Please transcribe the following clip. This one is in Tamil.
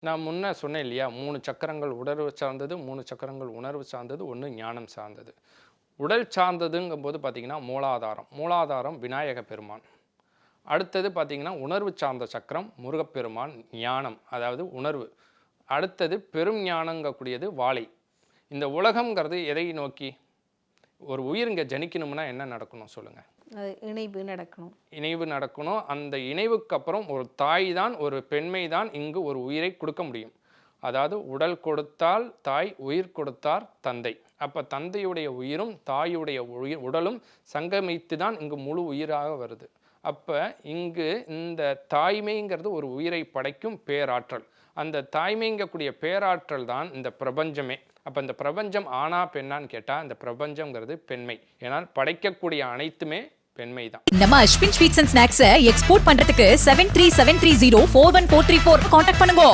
நான் முன்ன சொன்னேன் இல்லையா, 3 சக்கரங்கள் உணர்வு சார்ந்தது, 3 சக்கரங்கள் உணர்வு சார்ந்தது, 1 ஞானம் சார்ந்தது. உடல் சார்ந்ததுங்கும்போது பார்த்தீங்கன்னா மூலாதாரம். மூலாதாரம் விநாயக பெருமான். அடுத்தது பார்த்தீங்கன்னா உணர்வு சார்ந்த சக்கரம் முருகப்பெருமான். ஞானம் அதாவது உணர்வு. அடுத்தது பெரும் ஞானங்கக்கூடியது வாளை. இந்த உலகம்ங்கிறது எதை நோக்கி? ஒரு உயிர் இங்கே ஜனிக்கணும்னா என்ன நடக்கணும் சொல்லுங்கள்? இணைவு நடக்கணும். இணைவு நடக்கணும். அந்த இணைவுக்கு அப்புறம் ஒரு தாய் தான், ஒரு பெண்மை தான் இங்கு ஒரு உயிரை கொடுக்க முடியும். அதாவது உடல் கொடுத்தால் தாய், உயிர் கொடுத்தார் தந்தை. அப்போ தந்தையுடைய உயிரும் தாயுடைய உடலும் சங்கமித்து தான் இங்கு முழு உயிராக வருது. அப்போ இங்கு இந்த தாய்மைங்கிறது ஒரு உயிரை படைக்கும் பேராற்றல். அந்த தாய்மைங்கக்கூடிய பேராற்றல் தான் இந்த பிரபஞ்சமே. அப்போ இந்த பிரபஞ்சம் ஆனா பெண்ணான்னு கேட்டால் இந்த பிரபஞ்சம்ங்கிறது பெண்மை. ஏன்னா படைக்கக்கூடிய அனைத்துமே பெண்மை தான். நம்ம அஸ்வின் ஸ்வீட்ஸ் அண்ட் ஸ்நாக்ஸை எக்ஸ்போர்ட் பண்றதுக்கு 7373041434 கான்டாக்ட் பண்ணுங்க.